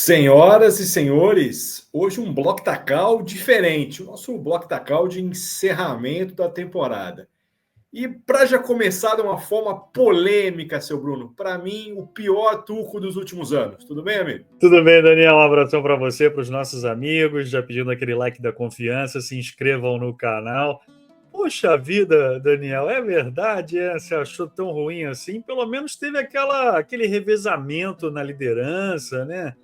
Senhoras e senhores, hoje um Bloco Tacal diferente, o nosso Bloco Tacal de encerramento da temporada. E para já começar de uma forma polêmica, seu Bruno, para mim o pior Tuco dos últimos anos. Tudo bem, amigo? Tudo bem, Daniel? Um abração para você, para os nossos amigos. Já pedindo aquele like da confiança, se inscrevam no canal. Poxa vida, Daniel, é verdade? Você achou tão ruim assim? Pelo menos teve aquele revezamento na liderança, né?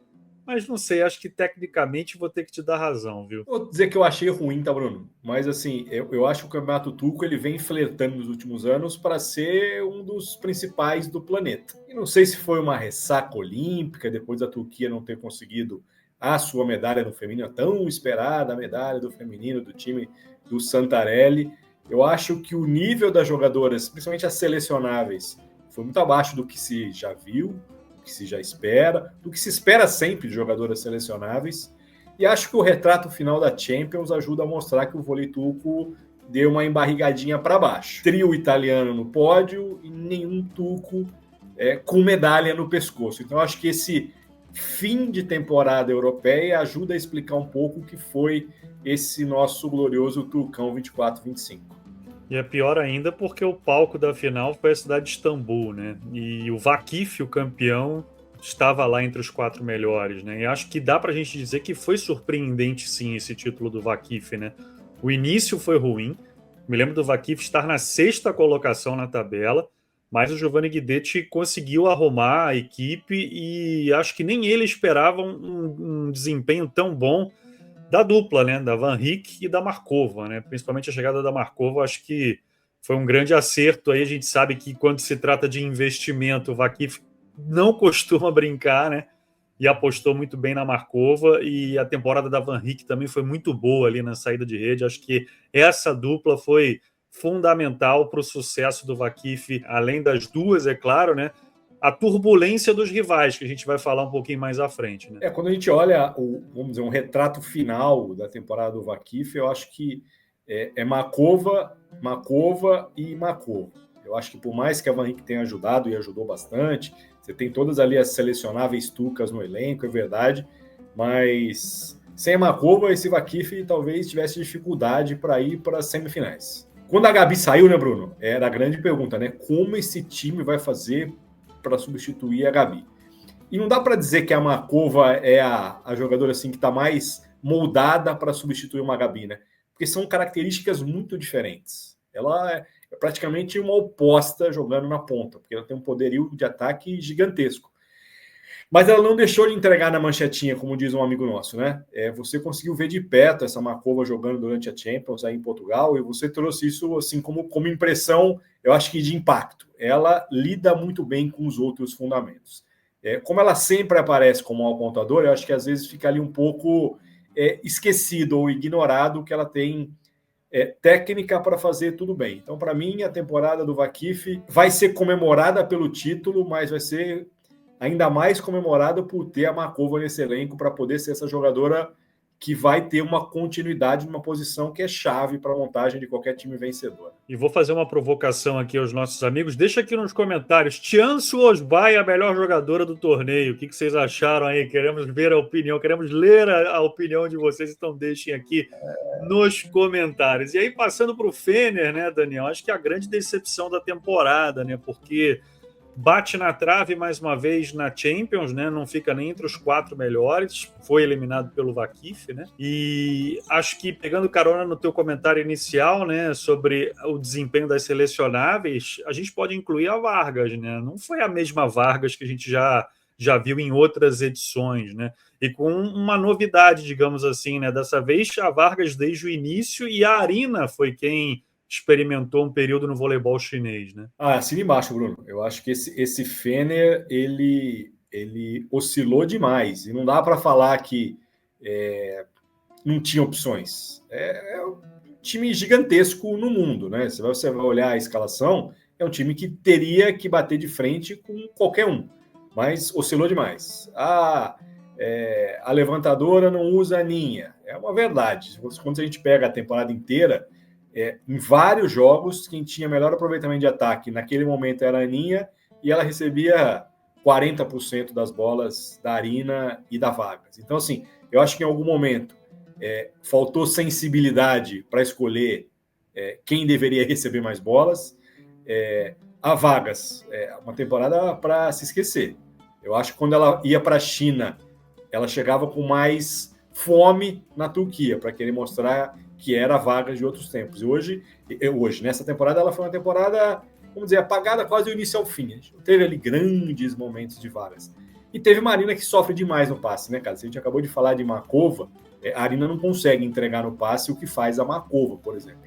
Mas não sei, acho que tecnicamente vou ter que te dar razão, viu? Vou dizer que eu achei ruim, tá, Bruno? Mas assim, eu acho que o Campeonato Turco ele vem flertando nos últimos anos para ser um dos principais do planeta. E não sei se foi uma ressaca olímpica, depois da Turquia não ter conseguido a sua medalha no feminino, a tão esperada medalha do feminino do time do Santarelli. Eu acho que o nível das jogadoras, principalmente as selecionáveis, foi muito abaixo do que se já viu, do que se já espera, do que se espera sempre de jogadoras selecionáveis. E acho que o retrato final da Champions ajuda a mostrar que o vôlei turco deu uma embarrigadinha para baixo. Trio italiano no pódio e nenhum turco com medalha no pescoço. Então acho que esse fim de temporada europeia ajuda a explicar um pouco o que foi esse nosso glorioso Turcão 24-25. E é pior ainda porque o palco da final foi a cidade de Istambul, né? E o Vakif, o campeão, estava lá entre os 4 melhores, né? E acho que dá pra gente dizer que foi surpreendente, sim, esse título do Vakif, né? O início foi ruim. Me lembro do Vakif estar na 6ª colocação na tabela, mas o Giovanni Guidetti conseguiu arrumar a equipe e acho que nem ele esperava um desempenho tão bom da dupla, né? Da Van Riek e da Markova, né? Principalmente a chegada da Markova, acho que foi um grande acerto. Aí a gente sabe que quando se trata de investimento, o Vakif não costuma brincar, né? E apostou muito bem na Markova, e a temporada da Van Riek também foi muito boa ali na saída de rede. Acho que essa dupla foi fundamental para o sucesso do Vakif, além das duas, é claro, né? A turbulência dos rivais, que a gente vai falar um pouquinho mais à frente, né? Quando a gente olha, vamos dizer, um retrato final da temporada do Vakif, eu acho que é Markova e Markova. Eu acho que por mais que a Van Riek tenha ajudado e ajudou bastante, você tem todas ali as selecionáveis turcas no elenco, é verdade, mas sem a Markova, esse Vakif talvez tivesse dificuldade para ir para as semifinais. Quando a Gabi saiu, né, Bruno? Era a grande pergunta, né? Como esse time vai fazer para substituir a Gabi? E não dá para dizer que a Markova é a jogadora assim que está mais moldada para substituir uma Gabi, né? Porque são características muito diferentes. Ela é praticamente uma oposta jogando na ponta, porque ela tem um poderio de ataque gigantesco. Mas ela não deixou de entregar na manchetinha, como diz um amigo nosso, né? Você conseguiu ver de perto essa Markova jogando durante a Champions aí em Portugal, e você trouxe isso assim como impressão, eu acho que de impacto. Ela lida muito bem com os outros fundamentos. Como ela sempre aparece como uma apontadora, eu acho que às vezes fica ali um pouco esquecido ou ignorado que ela tem técnica para fazer tudo bem. Então, para mim, a temporada do Vakif vai ser comemorada pelo título, mas vai ser ainda mais comemorada por ter a Markova nesse elenco para poder ser essa jogadora que vai ter uma continuidade numa posição que é chave para a montagem de qualquer time vencedor. E vou fazer uma provocação aqui aos nossos amigos. Deixa aqui nos comentários. Tiansu Osbai é a melhor jogadora do torneio. O que vocês acharam aí? Queremos ver a opinião, queremos ler a opinião de vocês. Então deixem aqui nos comentários. E aí, passando para o Fener, né, Daniel? Acho que é a grande decepção da temporada, né? Porque bate na trave mais uma vez na Champions, né? Não fica nem entre os 4 melhores, foi eliminado pelo Vakif, né? E acho que, pegando carona no teu comentário inicial, né, sobre o desempenho das selecionáveis, a gente pode incluir a Vargas, né? Não foi a mesma Vargas que a gente já viu em outras edições, né? E com uma novidade, digamos assim, né? Dessa vez a Vargas desde o início, e a Arina foi quem experimentou um período no voleibol chinês, né? Assina embaixo, Bruno. Eu acho que esse Fener, ele oscilou demais. E não dá para falar que não tinha opções. É um time gigantesco no mundo, né? Se você vai olhar a escalação, é um time que teria que bater de frente com qualquer um. Mas oscilou demais. A levantadora não usa a ninha. É uma verdade. Quando a gente pega a temporada inteira, em vários jogos, quem tinha melhor aproveitamento de ataque naquele momento era a Aninha, e ela recebia 40% das bolas da Arina e da Vargas. Então, assim, eu acho que em algum momento faltou sensibilidade para escolher quem deveria receber mais bolas. A Vargas, uma temporada para se esquecer. Eu acho que quando ela ia para a China, ela chegava com mais fome na Turquia, para querer mostrar que era a Vargas de outros tempos. E hoje, nessa temporada, ela foi uma temporada, vamos dizer, apagada quase do início ao fim. A gente não teve ali grandes momentos de Vargas. E teve Marina que sofre demais no passe, né, cara? Se a gente acabou de falar de Markova, a Arina não consegue entregar no passe o que faz a Markova, por exemplo.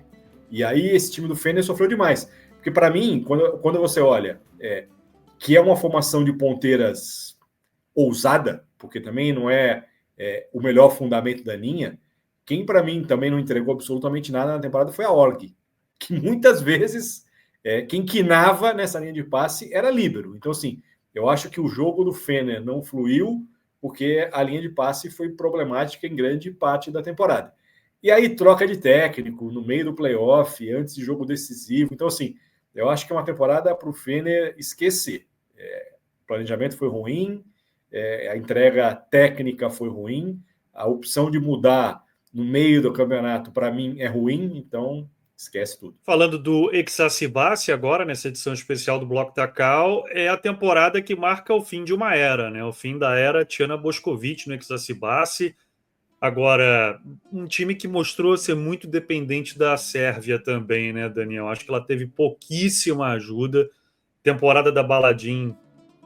E aí esse time do Fener sofreu demais. Porque para mim, quando você olha que é uma formação de ponteiras ousada, porque também não é o melhor fundamento da linha, quem para mim também não entregou absolutamente nada na temporada foi a Org, que muitas vezes quem quinava nessa linha de passe era líbero. Então, assim, eu acho que o jogo do Fener não fluiu porque a linha de passe foi problemática em grande parte da temporada. E aí, troca de técnico no meio do playoff, antes de jogo decisivo. Então, assim, eu acho que é uma temporada para o Fener esquecer. O planejamento foi ruim, a entrega técnica foi ruim, a opção de mudar no meio do campeonato, para mim, é ruim, então esquece tudo. Falando do Exacibase agora, nessa edição especial do Bloco da Cal, é a temporada que marca o fim de uma era, né? O fim da era Tiana Boscovic no Exacibase. Agora, um time que mostrou ser muito dependente da Sérvia também, né, Daniel? Acho que ela teve pouquíssima ajuda. Temporada da Baladin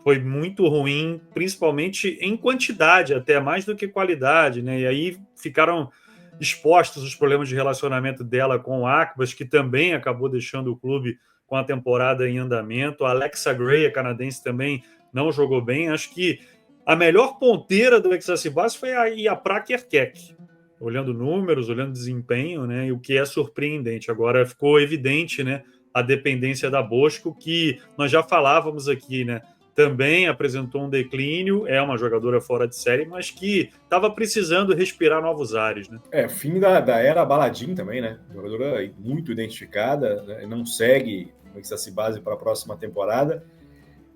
foi muito ruim, principalmente em quantidade, até mais do que qualidade, né? E aí ficaram expostos os problemas de relacionamento dela com o Akbas, que também acabou deixando o clube com a temporada em andamento. A Alexa Gray, a canadense, também não jogou bem. Acho que a melhor ponteira do Exacibase foi a Yaprak Erkek, olhando números, olhando desempenho, né? E o que é surpreendente. Agora ficou evidente, né, a dependência da Bosco, que nós já falávamos aqui, né? Também apresentou um declínio, é uma jogadora fora de série, mas que estava precisando respirar novos ares, né? Fim da era Baladin também, né? Jogadora muito identificada, né? Não segue o Exacibase para a próxima temporada.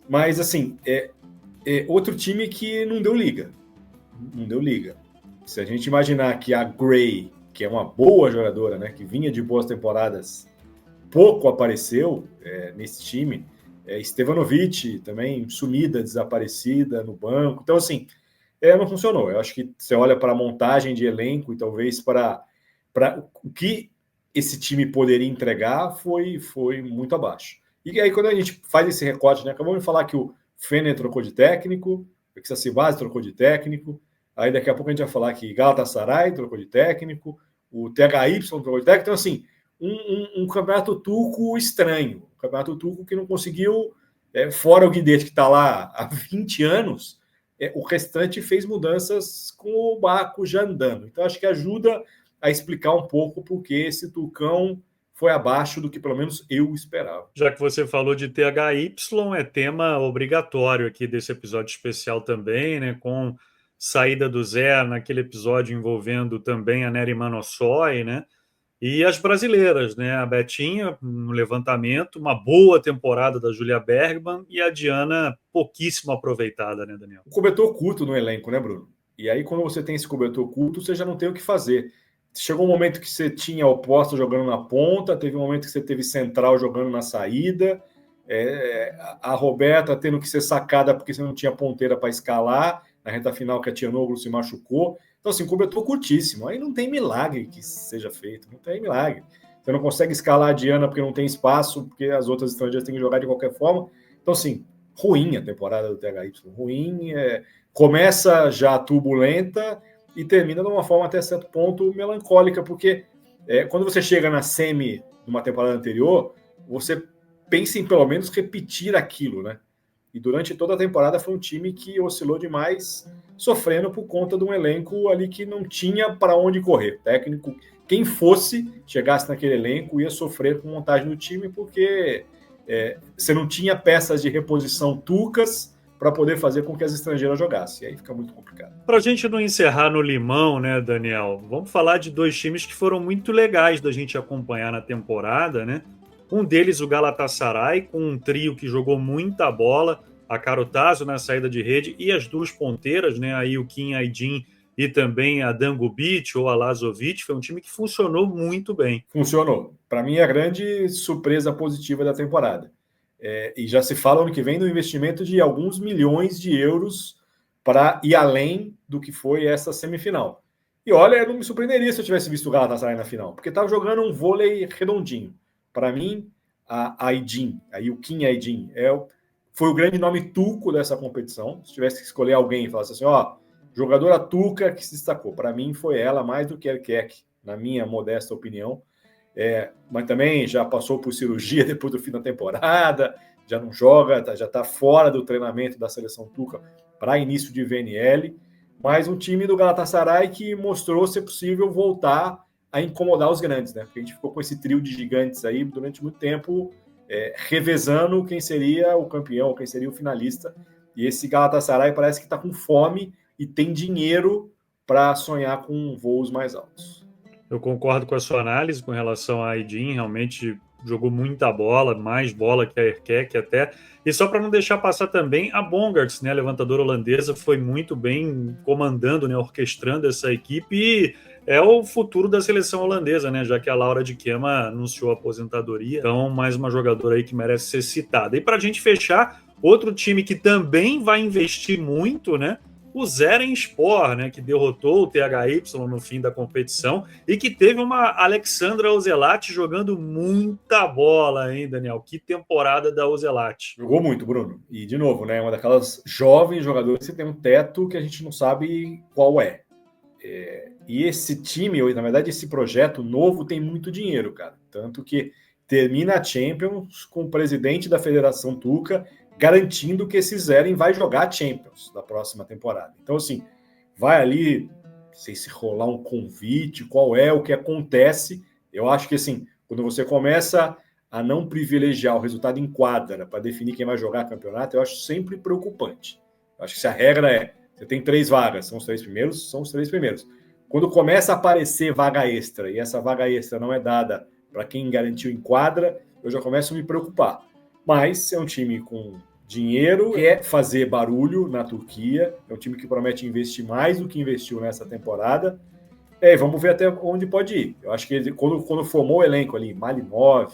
Mas, assim, outro time que não deu liga. Não deu liga. Se a gente imaginar que a Gray, que é uma boa jogadora, né? Que vinha de boas temporadas, pouco apareceu nesse time. Stevanovic também sumida, desaparecida no banco. Então, assim, não funcionou. Eu acho que você olha para a montagem de elenco e talvez para o que esse time poderia entregar foi muito abaixo. E aí, quando a gente faz esse recorte, né, acabamos de falar que o Fener trocou de técnico, o Exacibase trocou de técnico, aí daqui a pouco a gente vai falar que Galatasaray trocou de técnico, o THY trocou de técnico. Então, assim, um campeonato turco estranho, um campeonato turco que não conseguiu, fora o Guidetti, que está lá há 20 anos, o restante fez mudanças com o barco já andando. Então, acho que ajuda a explicar um pouco porque esse Turcão foi abaixo do que pelo menos eu esperava. Já que você falou de THY, é tema obrigatório aqui desse episódio especial também, né? Com saída do Zé naquele episódio envolvendo também a Nery Manossoy, né? E as brasileiras, né? A Betinha no levantamento, uma boa temporada da Julia Bergman e a Diana pouquíssimo aproveitada, né, Daniel? O cobertor oculto no elenco, né, Bruno? E aí, quando você tem esse cobertor oculto, você já não tem o que fazer. Chegou um momento que você tinha oposta jogando na ponta, teve um momento que você teve central jogando na saída, a Roberta tendo que ser sacada porque você não tinha ponteira para escalar, na reta final que a Tianoglu se machucou. Então, assim, cobertor curtíssimo. Aí não tem milagre que seja feito, não tem milagre. Você não consegue escalar a Diana porque não tem espaço, porque as outras estrangeiras têm que jogar de qualquer forma. Então, assim, ruim a temporada do THY, ruim. Começa já turbulenta e termina de uma forma até certo ponto melancólica, porque quando você chega na semi de uma temporada anterior, você pensa em pelo menos repetir aquilo, né? E durante toda a temporada foi um time que oscilou demais, sofrendo por conta de um elenco ali que não tinha para onde correr. Técnico, quem fosse, chegasse naquele elenco, ia sofrer com montagem do time, porque você não tinha peças de reposição turcas para poder fazer com que as estrangeiras jogassem. E aí fica muito complicado. Para a gente não encerrar no limão, né, Daniel? Vamos falar de dois times que foram muito legais da gente acompanhar na temporada, né? Um deles, o Galatasaray, com um trio que jogou muita bola. a Carotazo na saída de rede e as duas ponteiras, né? Aí o Kim Aydin e também a Dangubic ou a Lazovic, foi um time que funcionou muito bem. Funcionou. Para mim, é a grande surpresa positiva da temporada. E já se fala ano que vem no investimento de alguns milhões de euros para ir além do que foi essa semifinal. E olha, eu não me surpreenderia se eu tivesse visto o Galatasaray na final, porque estava jogando um vôlei redondinho. Para mim, a Aydin, aí o Kim Aydin, foi o grande nome turco dessa competição. Se tivesse que escolher alguém e falasse assim, jogadora turca que se destacou. Para mim, foi ela mais do que Erkek, na minha modesta opinião. Mas também já passou por cirurgia depois do fim da temporada, já não joga, já está fora do treinamento da seleção turca para início de VNL. Mas um time do Galatasaray que mostrou ser possível voltar a incomodar os grandes, né? Porque a gente ficou com esse trio de gigantes aí durante muito tempo, revezando quem seria o campeão, quem seria o finalista. E esse Galatasaray parece que está com fome e tem dinheiro para sonhar com voos mais altos. Eu concordo com a sua análise com relação a Aydin, realmente jogou muita bola, mais bola que a Erkek até. E só para não deixar passar também, a Bongartz, né, a levantadora holandesa, foi muito bem comandando, né, orquestrando essa equipe e é o futuro da seleção holandesa, né, já que a Laura de Kema anunciou a aposentadoria. Então, mais uma jogadora aí que merece ser citada. E para a gente fechar, outro time que também vai investir muito, né, o Zeremspor, né, que derrotou o THY no fim da competição e que teve uma Alexandra Ozelati jogando muita bola, hein, Daniel? Que temporada da Ozelati. Jogou muito, Bruno. E, de novo, né, uma daquelas jovens jogadoras que tem um teto que a gente não sabe qual é. E esse time, na verdade, esse projeto novo tem muito dinheiro, cara. Tanto que termina a Champions com o presidente da Federação Turca garantindo que esse Zeren vai jogar a Champions da próxima temporada. Então, assim, vai ali, não sei se rolar um convite, qual é o que acontece. Eu acho que, assim, quando você começa a não privilegiar o resultado em quadra para definir quem vai jogar campeonato, eu acho sempre preocupante. Eu acho que se a regra é, você tem 3 vagas, são os 3 primeiros, são os 3 primeiros. Quando começa a aparecer vaga extra, e essa vaga extra não é dada para quem garantiu em quadra, eu já começo a me preocupar. Mas é um time com dinheiro, quer fazer barulho na Turquia, é um time que promete investir mais do que investiu nessa temporada. Vamos ver até onde pode ir. Eu acho que ele, quando formou o elenco ali, Malinov,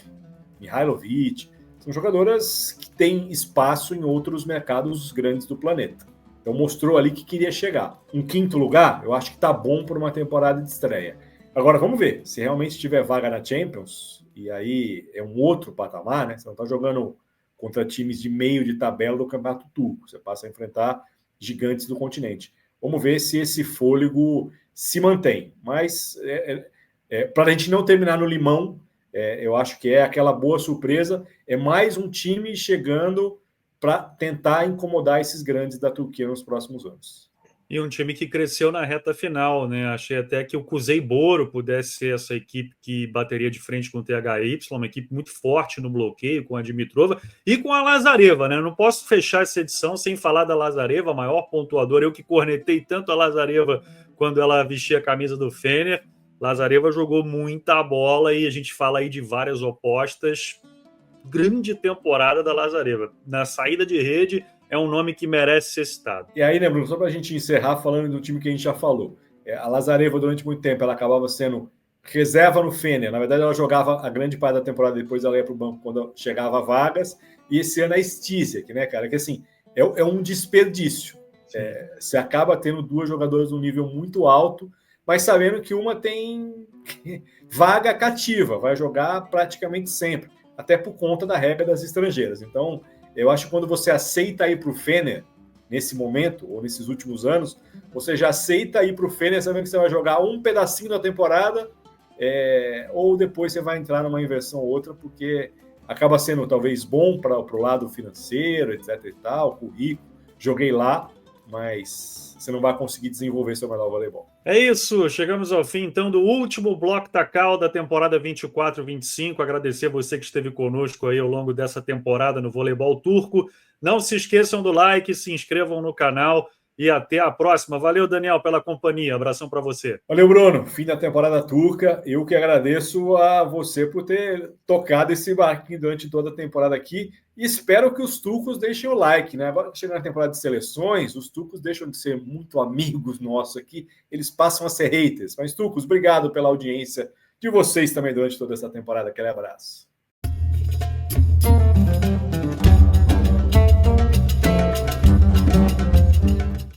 Mihailovic, são jogadoras que têm espaço em outros mercados grandes do planeta. Então mostrou ali que queria chegar. Em 5º lugar, eu acho que tá bom por uma temporada de estreia. Agora vamos ver, se realmente tiver vaga na Champions, e aí é um outro patamar, né? Você não tá jogando contra times de meio de tabela do Campeonato Turco. Você passa a enfrentar gigantes do continente. Vamos ver se esse fôlego se mantém. Mas para a gente não terminar no limão, eu acho que é aquela boa surpresa. É mais um time chegando para tentar incomodar esses grandes da Turquia nos próximos anos. E um time que cresceu na reta final, né? Achei até que o Kuzey-Boro pudesse ser essa equipe que bateria de frente com o THY, uma equipe muito forte no bloqueio, com a Dimitrova e com a Lazareva, né? Eu não posso fechar essa edição sem falar da Lazareva, a maior pontuadora. Eu que cornetei tanto a Lazareva quando ela vestia a camisa do Fener. Lazareva jogou muita bola e a gente fala aí de várias opostas. Grande temporada da Lazareva. Na saída de rede, é um nome que merece ser citado. E aí, né, Bruno, só para a gente encerrar falando do time que a gente já falou. A Lazareva, durante muito tempo, ela acabava sendo reserva no Fener. Na verdade, ela jogava a grande parte da temporada, depois ela ia para o banco quando chegava vagas. E esse ano a Stizek, né, cara? Que assim, é um desperdício. Você acaba tendo 2 jogadoras de um nível muito alto, mas sabendo que uma tem vaga cativa, vai jogar praticamente sempre, até por conta da regra das estrangeiras. Então, eu acho que quando você aceita ir para o Fener, nesse momento, ou nesses últimos anos, você já aceita ir para o Fener sabendo que você vai jogar um pedacinho da temporada, ou depois você vai entrar numa inversão ou outra, porque acaba sendo talvez bom para o lado financeiro, etc e tal, currículo, joguei lá, mas você não vai conseguir desenvolver seu melhor voleibol. É isso, chegamos ao fim então do último Bloco Tacal da temporada 24-25. Agradecer você que esteve conosco aí ao longo dessa temporada no voleibol turco. Não se esqueçam do like, se inscrevam no canal. e até a próxima. Valeu, Daniel, pela companhia. Abração para você. Valeu, Bruno. Fim da temporada turca. Eu que agradeço a você por ter tocado esse barquinho durante toda a temporada aqui. E espero que os turcos deixem o like, né? Agora chegando na temporada de seleções, os turcos deixam de ser muito amigos nossos aqui, eles passam a ser haters. Mas, turcos, obrigado pela audiência de vocês também durante toda essa temporada. Aquele abraço.